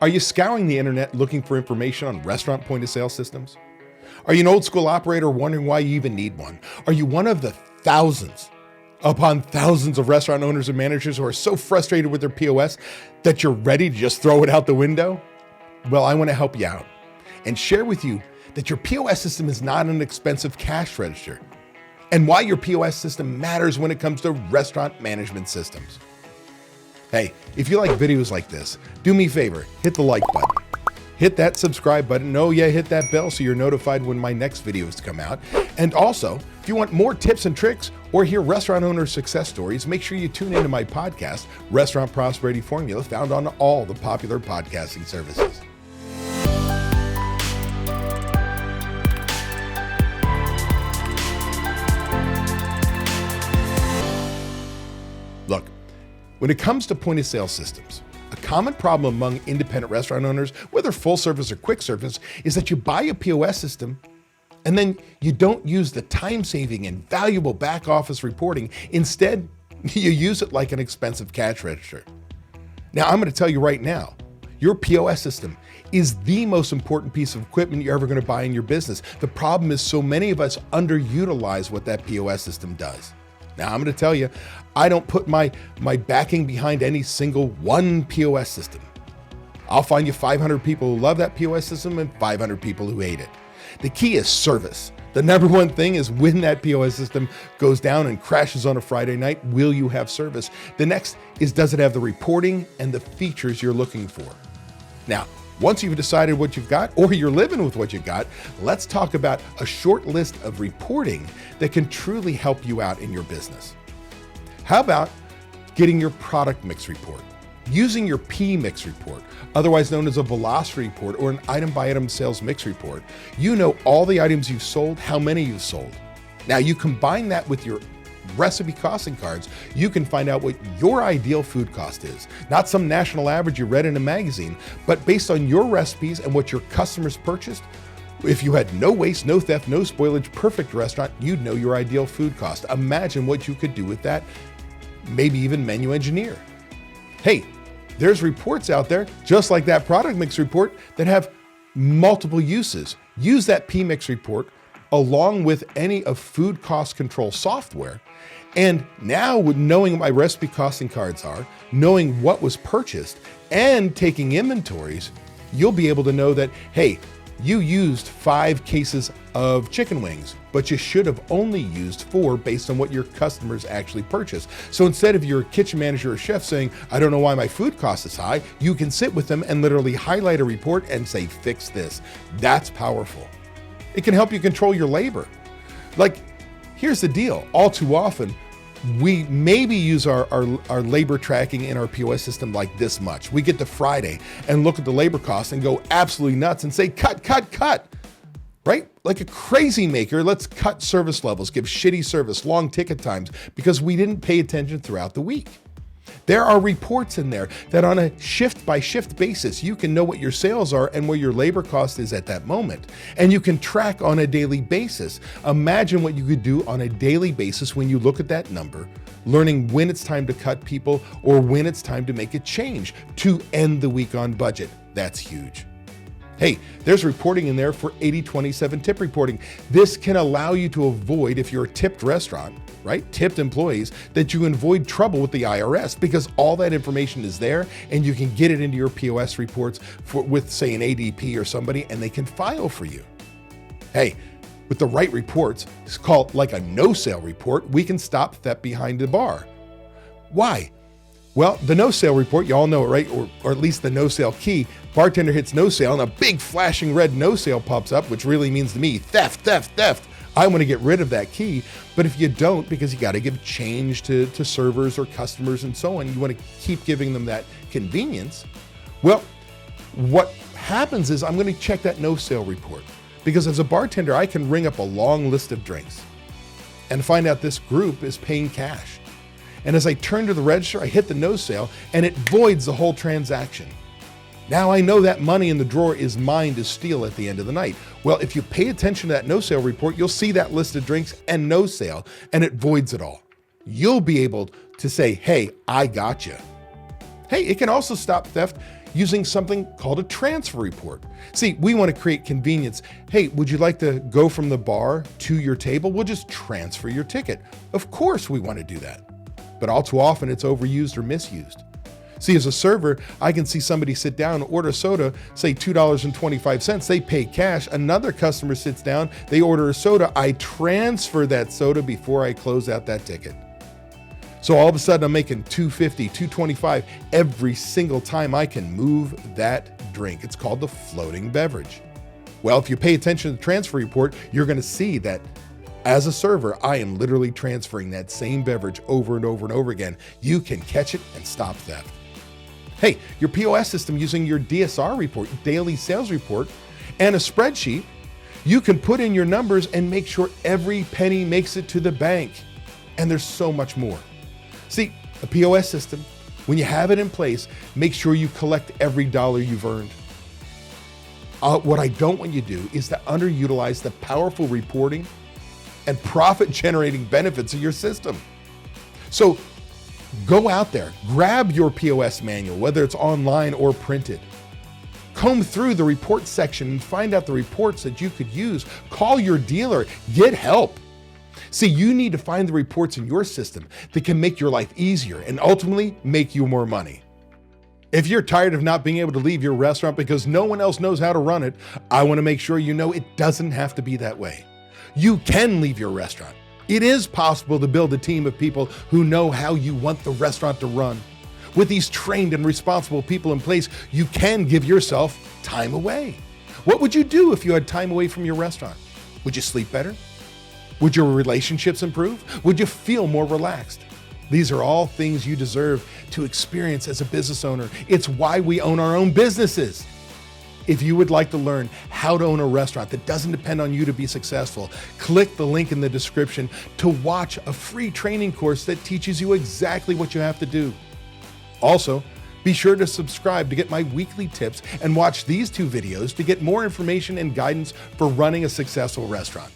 Are you scouring the internet looking for information on restaurant point-of-sale systems? Are you an old school operator wondering why you even need one? Are you one of the thousands upon thousands of restaurant owners and managers who are so frustrated with their POS that you're ready to just throw it out the window? Well, I want to help you out and share with you that your POS system is not an expensive cash register and why your POS system matters when it comes to restaurant management systems. Hey, if you like videos like this, do me a favor, hit the like button. Hit that subscribe button. Oh yeah, hit that bell so you're notified when my next videos come out. And also, if you want more tips and tricks or hear restaurant owner success stories, make sure you tune into my podcast, Restaurant Prosperity Formula, found on all the popular podcasting services. Look, when it comes to point of sale systems, a common problem among independent restaurant owners, whether full service or quick service, is that you buy a POS system and then you don't use the time-saving and valuable back office reporting. Instead, you use it like an expensive cash register. Now, I'm going to tell you right now, your POS system is the most important piece of equipment you're ever going to buy in your business. The problem is so many of us underutilize what that POS system does. Now, I'm going to tell you, I don't put my backing behind any single one POS system. I'll find you 500 people who love that POS system and 500 people who hate it. The key is service. The number one thing is when that POS system goes down and crashes on a Friday night, will you have service? The next is, does it have the reporting and the features you're looking for? Now, once you've decided what you've got, or you're living with what you've got, let's talk about a short list of reporting that can truly help you out in your business. How about getting your product mix report? Using your PMIX report, otherwise known as a velocity report or an item-by-item sales mix report, you know all the items you've sold, how many you've sold. Now you combine that with your recipe costing cards, you can find out what your ideal food cost is. Not some national average you read in a magazine, but based on your recipes and what your customers purchased. If you had no waste, no theft, no spoilage, perfect restaurant, you'd know your ideal food cost. Imagine what you could do with that, maybe even menu engineer. Hey, there's reports out there, just like that product mix report, that have multiple uses. Use that PMIX report along with any of food cost control software. And now with knowing what my recipe costing cards are, knowing what was purchased and taking inventories, you'll be able to know that, hey, you used 5 cases of chicken wings, but you should have only used 4 based on what your customers actually purchased. So instead of your kitchen manager or chef saying, I don't know why my food cost is high, you can sit with them and literally highlight a report and say, fix this. That's powerful. It can help you control your labor. Like, here's the deal. All too often, we maybe use our labor tracking in our POS system like this much. We get to Friday and look at the labor costs and go absolutely nuts and say, cut, cut, cut, right? Like a crazy maker, let's cut service levels, give shitty service, long ticket times, because we didn't pay attention throughout the week. There are reports in there that on a shift by shift basis, you can know what your sales are and where your labor cost is at that moment. And you can track on a daily basis. Imagine what you could do on a daily basis when you look at that number, learning when it's time to cut people or when it's time to make a change to end the week on budget. That's huge. Hey, there's reporting in there for 80/27 tip reporting. This can allow you to avoid, if you're a tipped restaurant, right, tipped employees, that you avoid trouble with the IRS because all that information is there and you can get it into your POS reports with, say, an ADP or somebody, and they can file for you. Hey, with the right reports, it's called like a no-sale report, we can stop theft behind the bar. Why? Well, the no-sale report, you all know it, right? Or at least the no-sale key. Bartender hits no sale and a big flashing red no sale pops up, which really means to me, theft, theft, theft. I want to get rid of that key. But if you don't, because you got to give change to servers or customers and so on, you want to keep giving them that convenience. Well, what happens is I'm going to check that no sale report, because as a bartender, I can ring up a long list of drinks and find out this group is paying cash. And as I turn to the register, I hit the no sale and it voids the whole transaction. Now I know that money in the drawer is mine to steal at the end of the night. Well, if you pay attention to that no sale report, you'll see that list of drinks and no sale, and it voids it all. You'll be able to say, hey, I got you. Hey, it can also stop theft using something called a transfer report. See, we want to create convenience. Hey, would you like to go from the bar to your table? We'll just transfer your ticket. Of course we want to do that. But all too often it's overused or misused. See, as a server, I can see somebody sit down, order soda, say $2.25. They pay cash. Another customer sits down, they order a soda. I transfer that soda before I close out that ticket. So all of a sudden I'm making $2.50, $2.25 every single time I can move that drink. It's called the floating beverage. Well, if you pay attention to the transfer report, you're going to see that as a server, I am literally transferring that same beverage over and over and over again. You can catch it and stop theft. Hey, your POS system using your DSR report, daily sales report, and a spreadsheet, you can put in your numbers and make sure every penny makes it to the bank. And there's so much more. See, a POS system, when you have it in place, make sure you collect every dollar you've earned. What I don't want you to do is to underutilize the powerful reporting and profit-generating benefits of your system. So go out there, grab your POS manual, whether it's online or printed. Comb through the report section and find out the reports that you could use. Call your dealer, get help. See, you need to find the reports in your system that can make your life easier and ultimately make you more money. If you're tired of not being able to leave your restaurant because no one else knows how to run it, I want to make sure you know it doesn't have to be that way. You can leave your restaurant. It is possible to build a team of people who know how you want the restaurant to run. With these trained and responsible people in place, you can give yourself time away. What would you do if you had time away from your restaurant? Would you sleep better? Would your relationships improve? Would you feel more relaxed? These are all things you deserve to experience as a business owner. It's why we own our own businesses. If you would like to learn how to own a restaurant that doesn't depend on you to be successful, click the link in the description to watch a free training course that teaches you exactly what you have to do. Also, be sure to subscribe to get my weekly tips and watch these 2 videos to get more information and guidance for running a successful restaurant.